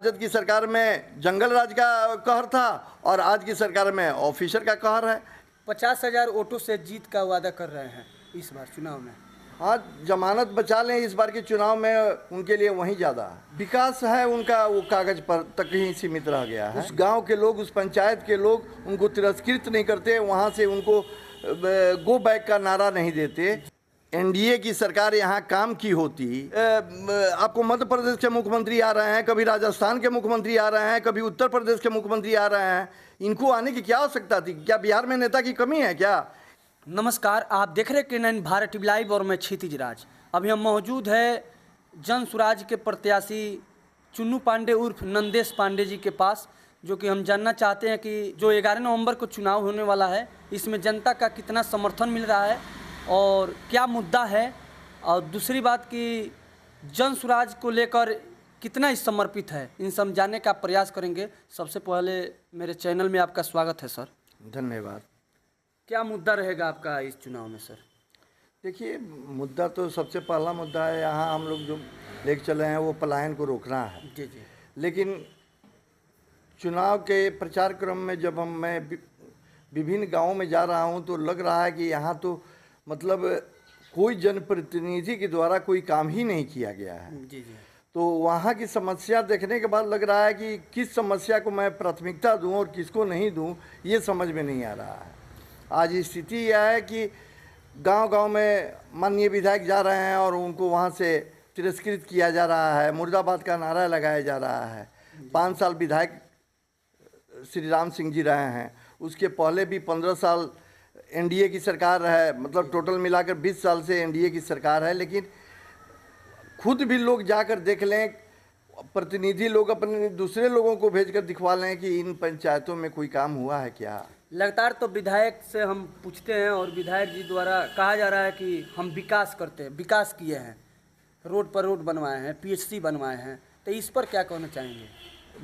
राजद की सरकार में जंगल राज का कहर था और आज की सरकार में ऑफिसर का कहर है। 50,000 वोटों से जीत का वादा कर रहे हैं इस बार चुनाव में। हाँ, जमानत बचा लें इस बार के चुनाव में, उनके लिए वही ज़्यादा विकास है उनका, वो कागज़ पर तक ही सीमित रह गया है। उस गांव के लोग, उस पंचायत के लोग उनको तिरस्कृत नहीं करते, वहाँ से उनको गो बैक का नारा नहीं देते। एनडीए की सरकार यहाँ काम की होती, आपको मध्य प्रदेश के मुख्यमंत्री आ रहे हैं, कभी राजस्थान के मुख्यमंत्री आ रहे हैं, कभी उत्तर प्रदेश के मुख्यमंत्री आ रहे हैं, इनको आने की क्या आवश्यकता थी? क्या बिहार में नेता की कमी है क्या? नमस्कार, आप देख रहे K9 भारत टीवी लाइव और मैं क्षितिज राज। अभी हम मौजूद है जन स्वराज के प्रत्याशी चुन्नू पांडे उर्फ नंदेश पांडे जी के पास, जो कि हम जानना चाहते हैं कि जो 11 नवंबर को चुनाव होने वाला है, इसमें जनता का कितना समर्थन मिल रहा है और क्या मुद्दा है, और दूसरी बात कि जन स्वराज को लेकर कितना समर्पित है, इन सब जानने का प्रयास करेंगे। सबसे पहले मेरे चैनल में आपका स्वागत है सर। धन्यवाद। क्या मुद्दा रहेगा आपका इस चुनाव में सर? देखिए, मुद्दा तो सबसे पहला मुद्दा है, यहाँ हम लोग जो लेके चले हैं वो पलायन को रोकना है। जी जी। लेकिन चुनाव के प्रचार क्रम में जब मैं विभिन्न गांवों में जा रहा हूं तो लग रहा है कि यहाँ तो मतलब कोई जनप्रतिनिधि के द्वारा कोई काम ही नहीं किया गया है। जी जी। तो वहाँ की समस्या देखने के बाद लग रहा है कि किस समस्या को मैं प्राथमिकता दूं और किसको नहीं दूं, ये समझ में नहीं आ रहा है। आज स्थिति यह है कि गांव-गांव में माननीय विधायक जा रहे हैं और उनको वहाँ से तिरस्कृत किया जा रहा है, मुर्दाबाद का नारा लगाया जा रहा है। 5 साल विधायक श्री राम सिंह जी रहे हैं, उसके पहले भी 15 साल एनडीए की सरकार है, मतलब टोटल मिलाकर 20 साल से एनडीए की सरकार है। लेकिन खुद भी लोग जाकर देख लें, प्रतिनिधि लोग अपने दूसरे लोगों को भेजकर दिखवा लें कि इन पंचायतों में कोई काम हुआ है क्या। लगातार तो विधायक से हम पूछते हैं और विधायक जी द्वारा कहा जा रहा है कि हम विकास करते हैं, विकास किए हैं, रोड पर रोड बनवाए हैं, पीएचसी बनवाए हैं, तो इस पर क्या कहना चाहेंगे?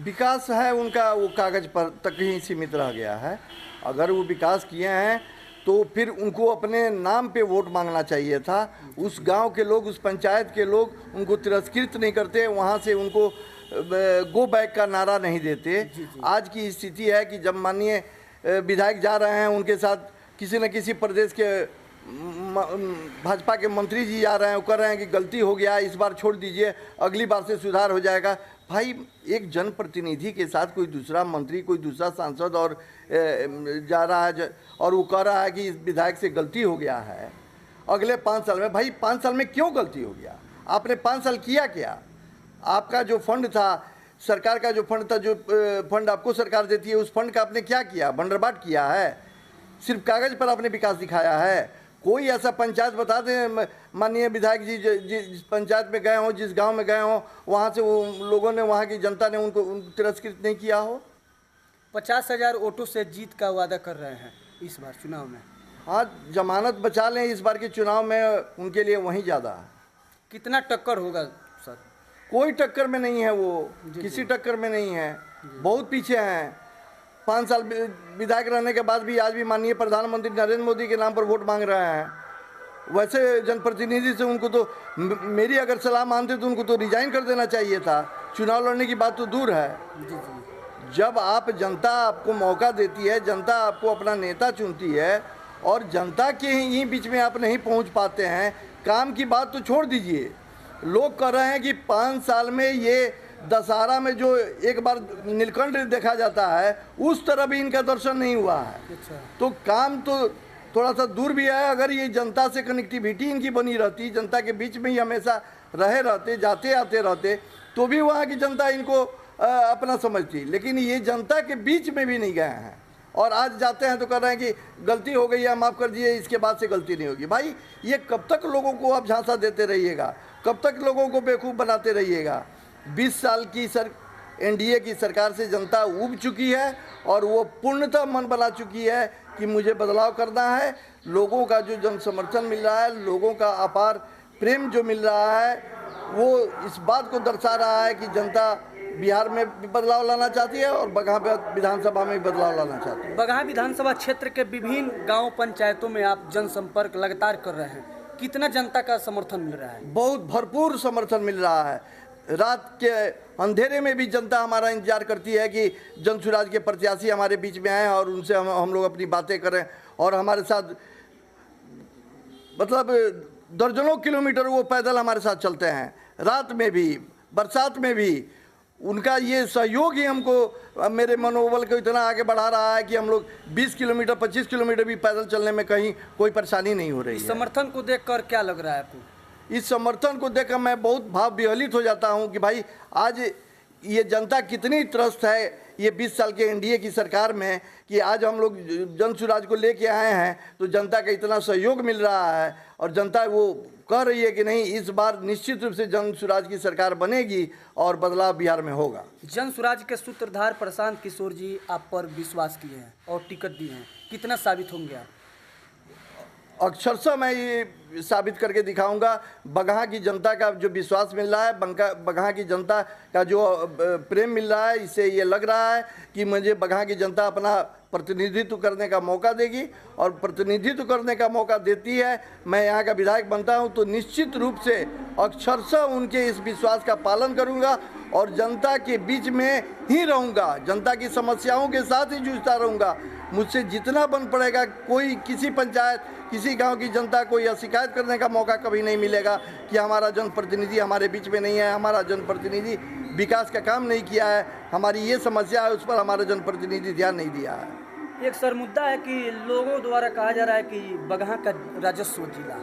विकास है उनका, वो कागज़ पर तक ही सीमित रह गया है। अगर वो विकास किए हैं तो फिर उनको अपने नाम पे वोट मांगना चाहिए था। उस गांव के लोग, उस पंचायत के लोग उनको तिरस्कृत नहीं करते, वहाँ से उनको गो बैक का नारा नहीं देते। आज की स्थिति है कि जब माननीय विधायक जा रहे हैं, उनके साथ किसी न किसी प्रदेश के भाजपा के मंत्री जी जा रहे हैं, वो कह रहे हैं कि गलती हो गया, इस बार छोड़ दीजिए, अगली बार से सुधार हो जाएगा। भाई, एक जनप्रतिनिधि के साथ कोई दूसरा मंत्री, कोई दूसरा सांसद और जा रहा है और वो कह रहा है कि इस विधायक से गलती हो गया है अगले 5 साल में। भाई, 5 साल में क्यों गलती हो गया? आपने 5 साल किया क्या? आपका जो फंड था, सरकार का जो फंड था, जो फंड आपको सरकार देती है, उस फंड का आपने क्या किया? बंडरबाट किया है? सिर्फ कागज़ पर आपने विकास दिखाया है? कोई ऐसा पंचायत बता दें माननीय विधायक जी, जिस पंचायत में गए हों, जिस गांव में गए हों, वहाँ से वो लोगों ने, वहाँ की जनता ने उनको तिरस्कृत नहीं किया हो। 50,000 वोटों से जीत का वादा कर रहे हैं इस बार चुनाव में। हाँ, जमानत बचा लें इस बार के चुनाव में, उनके लिए वही ज़्यादा। कितना टक्कर होगा सर? कोई टक्कर में नहीं है, वो किसी टक्कर में नहीं है, बहुत पीछे हैं। 5 साल विधायक रहने के बाद भी आज भी माननीय प्रधानमंत्री नरेंद्र मोदी के नाम पर वोट मांग रहे हैं। वैसे जनप्रतिनिधि से उनको तो, मेरी अगर सलाह मानते तो उनको तो रिजाइन कर देना चाहिए था। चुनाव लड़ने की बात तो दूर है। जब आप, जनता आपको मौका देती है, जनता आपको अपना नेता चुनती है और जनता के ही बीच में आप नहीं पहुंच पाते हैं, काम की बात तो छोड़ दीजिए। लोग कह रहे हैं कि 5 साल में ये दशहरा में जो एक बार नीलकंठ देखा जाता है, उस तरह भी इनका दर्शन नहीं हुआ है। तो काम तो थोड़ा सा दूर भी है। अगर ये जनता से कनेक्टिविटी इनकी बनी रहती, जनता के बीच में ही हमेशा रहते, जाते आते रहते, तो भी वहाँ की जनता इनको अपना समझती। लेकिन ये जनता के बीच में भी नहीं गए हैं और आज जाते हैं तो कह रहे हैं कि गलती हो गई है, माफ़ कर दीजिए, इसके बाद से गलती नहीं होगी। भाई, ये कब तक लोगों को आप झांसा देते रहिएगा? कब तक लोगों को बेवकूफ़ बनाते रहिएगा? 20 साल की एनडीए की सरकार से जनता ऊब चुकी है और वो पूर्णतः मन बना चुकी है कि मुझे बदलाव करना है। लोगों का जो जन समर्थन मिल रहा है, लोगों का अपार प्रेम जो मिल रहा है, वो इस बात को दर्शा रहा है कि जनता बिहार में भी बदलाव लाना चाहती है और बगहा विधानसभा में भी बदलाव लाना चाहती है। बगहा विधानसभा क्षेत्र के विभिन्न गांव पंचायतों में आप जनसंपर्क लगातार कर रहे हैं, कितना जनता का समर्थन मिल रहा है? बहुत भरपूर समर्थन मिल रहा है। रात के अंधेरे में भी जनता हमारा इंतजार करती है कि जन सुराज के प्रत्याशी हमारे बीच में आए और उनसे हम लोग अपनी बातें करें और हमारे साथ मतलब दर्जनों किलोमीटर वो पैदल हमारे साथ चलते हैं, रात में भी बरसात में भी। उनका ये सहयोग ही हमको मेरे मनोबल को इतना आगे बढ़ा रहा है कि हम लोग 20 किलोमीटर 25 किलोमीटर भी पैदल चलने में कहीं कोई परेशानी नहीं हो रही है। समर्थन को देखकर क्या लग रहा है आपको? इस समर्थन को देखकर मैं बहुत भाव विहलित हो जाता हूं कि भाई आज ये जनता कितनी त्रस्त है ये 20 साल के एनडीए की सरकार में कि आज हम लोग जन सुराज को लेके आए हैं तो जनता का इतना सहयोग मिल रहा है और जनता वो कह रही है कि नहीं इस बार निश्चित रूप से जन सुराज की सरकार बनेगी और बदलाव बिहार में होगा। जन सुराज के सूत्रधार प्रशांत किशोर जी आप पर विश्वास किए हैं और टिकट दिए हैं, कितना साबित होंगे आप? अक्षरशः मैं ये साबित करके दिखाऊंगा। बगहा की जनता का जो विश्वास मिल रहा है, बगहा की जनता का जो प्रेम मिल रहा है, इससे ये लग रहा है कि मुझे बगहा की जनता अपना प्रतिनिधित्व करने का मौका देगी और प्रतिनिधित्व करने का मौका देती है। मैं यहाँ का विधायक बनता हूँ तो निश्चित रूप से अक्षरशः उनके इस विश्वास का पालन करूँगा और जनता के बीच में ही रहूँगा, जनता की समस्याओं के साथ ही जूझता रहूँगा। मुझसे जितना बन पड़ेगा, कोई किसी पंचायत किसी गांव की जनता को यह शिकायत करने का मौका कभी नहीं मिलेगा कि हमारा जनप्रतिनिधि हमारे बीच में नहीं है, हमारा जनप्रतिनिधि विकास का काम नहीं किया है, हमारी ये समस्या है उस पर हमारा जनप्रतिनिधि ध्यान नहीं दिया है। एक सर मुद्दा है कि लोगों द्वारा कहा जा रहा है कि बगहा का राजस्व जिला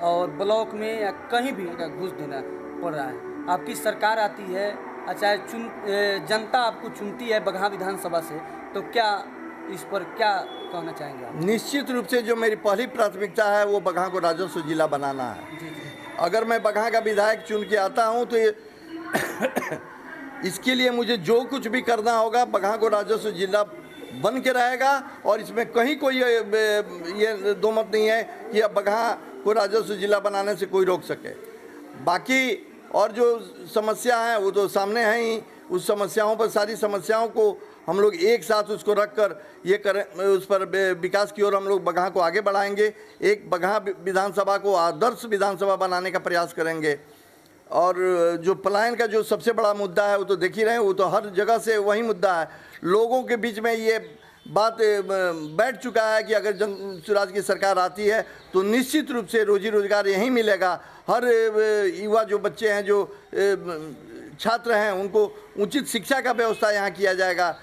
और ब्लॉक में या कहीं भी घुस देना पड़ रहा है। आपकी सरकार आती है, चाहे जनता आपको चुनती है बगहा विधानसभा से, तो क्या इस पर क्या कहना चाहेंगे आप? निश्चित रूप से जो मेरी पहली प्राथमिकता है वो बगहा को राजस्व जिला बनाना है। जी। अगर मैं बगहा का विधायक चुन के आता हूँ तो इसके लिए मुझे जो कुछ भी करना होगा बगहा को राजस्व जिला बन के रहेगा और इसमें कहीं कोई ये दो मत नहीं है कि अब बगहा को राजस्व जिला बनाने से कोई रोक सके। बाकी और जो समस्या है वो तो सामने है ही, उस समस्याओं पर सारी समस्याओं को हम लोग एक साथ उसको रखकर ये करें, उस पर विकास की ओर हम लोग बगहा को आगे बढ़ाएंगे। एक बगहा विधानसभा को आदर्श विधानसभा बनाने का प्रयास करेंगे। और जो पलायन का जो सबसे बड़ा मुद्दा है वो तो देख ही रहे हैं, वो तो हर जगह से वही मुद्दा है। लोगों के बीच में ये बात बैठ चुका है कि अगर जन सुराज की सरकार आती है तो निश्चित रूप से रोजी रोजगार यहीं मिलेगा। हर युवा जो बच्चे हैं, जो छात्र हैं, उनको उचित शिक्षा का व्यवस्था यहाँ किया जाएगा।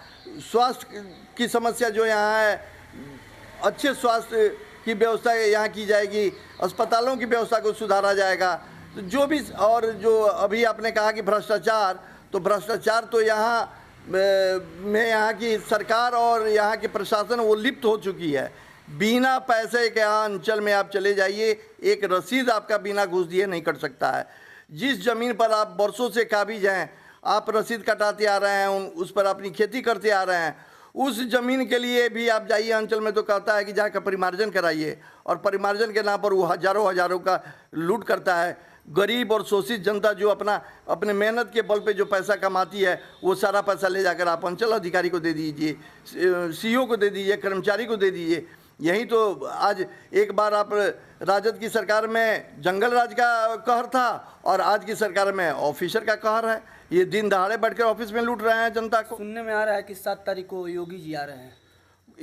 स्वास्थ्य की समस्या जो यहाँ है, अच्छे स्वास्थ्य की व्यवस्था यहाँ की जाएगी, अस्पतालों की व्यवस्था को सुधारा जाएगा। तो जो भी, और जो अभी आपने कहा कि भ्रष्टाचार, तो भ्रष्टाचार तो यहाँ में यहाँ की सरकार और यहाँ के प्रशासन वो लिप्त हो चुकी है। बिना पैसे के यहाँ अंचल में आप चले जाइए, एक रसीद आपका बिना घूस दिए नहीं कट सकता है। जिस ज़मीन पर आप बरसों से काबिज हैं, आप रसीद कटाते आ रहे हैं, उस पर अपनी खेती करते आ रहे हैं, उस ज़मीन के लिए भी आप जाइए अंचल में तो कहता है कि जाकर परिमार्जन कराइए, और परिमार्जन के नाम पर वो हजारों का लूट करता है। गरीब और शोषित जनता जो अपने मेहनत के बल पे जो पैसा कमाती है, वो सारा पैसा ले जाकर आप अंचल अधिकारी को दे दीजिए, सीईओ को दे दीजिए, कर्मचारी को दे दीजिए। यही तो आज एक बार आप राजद की सरकार में जंगल राज का कहर था और आज की सरकार में ऑफिसर का कहर है। ये दिन दहाड़े बैठकर ऑफिस में लूट रहे हैं जनता को। सुनने में आ रहा है कि 7 तारीख को योगी जी आ रहे हैं।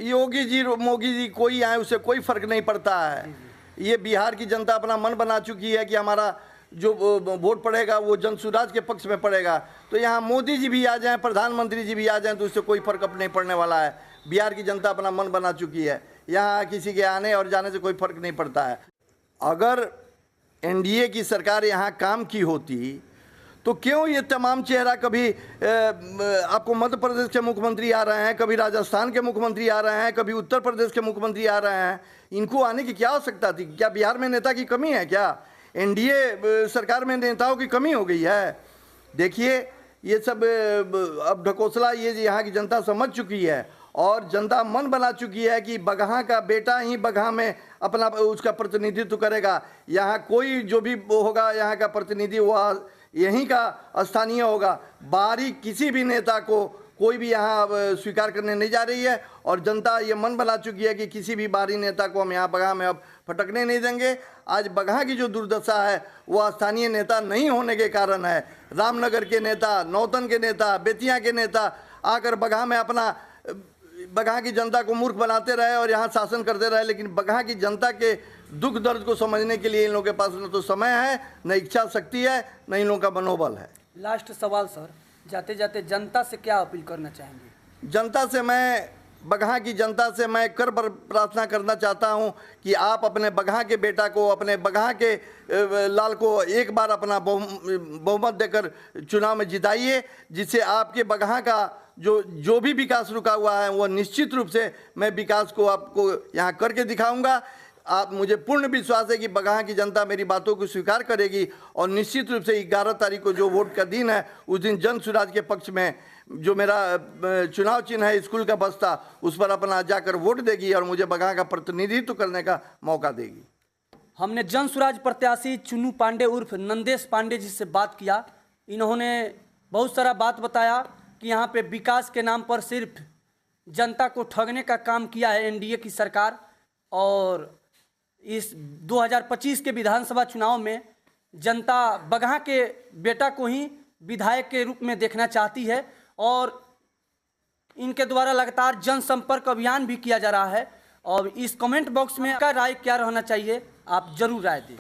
योगी जी मोगी जी कोई आए उससे कोई फर्क नहीं पड़ता है। ये बिहार की जनता अपना मन बना चुकी है कि हमारा जो वोट पड़ेगा वो जन सुराज के पक्ष में पड़ेगा। तो यहाँ मोदी जी भी आ जाएं, प्रधानमंत्री जी भी आ जाएं, तो उससे कोई फर्क अब नहीं पड़ने वाला है। बिहार की जनता अपना मन बना चुकी है, यहाँ किसी के आने और जाने से कोई फर्क नहीं पड़ता है। अगर एनडीए की सरकार यहाँ काम की होती तो क्यों ये तमाम चेहरा, कभी आपको मध्य प्रदेश के मुख्यमंत्री आ रहे हैं, कभी राजस्थान के मुख्यमंत्री आ रहे हैं, कभी उत्तर प्रदेश के मुख्यमंत्री आ रहे हैं, इनको आने की क्या आवश्यकता थी? क्या बिहार में नेता की कमी है? क्या एनडीए सरकार में नेताओं की कमी हो गई है? देखिए ये सब अब ढकोसला ये यहाँ की जनता समझ चुकी है और जनता मन बना चुकी है कि बगहा का बेटा ही बगहा में अपना उसका प्रतिनिधित्व करेगा। यहाँ कोई जो भी होगा यहाँ का प्रतिनिधि वो यहीं का स्थानीय होगा। बाहरी किसी भी नेता को कोई भी यहाँ अब स्वीकार करने नहीं जा रही है और जनता ये मन बना चुकी है कि किसी भी बाहरी नेता को हम यहाँ बगहा में अब फटकने नहीं देंगे। आज बगहा की जो दुर्दशा है वह स्थानीय नेता नहीं होने के कारण है। रामनगर के नेता, नौतन के नेता, बेतिया के नेता आकर बगहा में अपना बगहा की जनता को मूर्ख बनाते रहे और यहाँ शासन करते रहे, लेकिन बगहा की जनता के दुख दर्द को समझने के लिए इन लोगों के पास न तो समय है, न इच्छा शक्ति है, न इन लोगों का मनोबल है। लास्ट सवाल सर, जाते जाते जनता से क्या अपील करना चाहेंगे? जनता से मैं, बगहा की जनता से मैं कर प्रार्थना करना चाहता हूं कि आप अपने बगहा के बेटा को, अपने बगहा के लाल को एक बार अपना बहुमत देकर चुनाव में जिताइए, जिससे आपके बगहा का जो भी विकास रुका हुआ है वो निश्चित रूप से मैं विकास को आपको यहाँ करके दिखाऊंगा। आप, मुझे पूर्ण विश्वास है कि बगहा की जनता मेरी बातों को स्वीकार करेगी और निश्चित रूप से 11 तारीख को जो वोट का दिन है उस दिन जन सुराज के पक्ष में जो मेरा चुनाव चिन्ह है स्कूल का बस्ता, उस पर अपना जाकर वोट देगी और मुझे बगहा का प्रतिनिधित्व करने का मौका देगी। हमने जन सुराज प्रत्याशी चुन्नू पांडे उर्फ नंदेश पांडे जी से बात किया। इन्होंने बहुत सारा बात बताया कि यहाँ पे विकास के नाम पर सिर्फ जनता को ठगने का काम किया है एनडीए की सरकार, और इस 2025 के विधानसभा चुनाव में जनता बगहा के बेटा को ही विधायक के रूप में देखना चाहती है और इनके द्वारा लगातार जनसंपर्क अभियान भी किया जा रहा है। और इस कमेंट बॉक्स में आपका राय क्या रहना चाहिए, आप जरूर राय दें।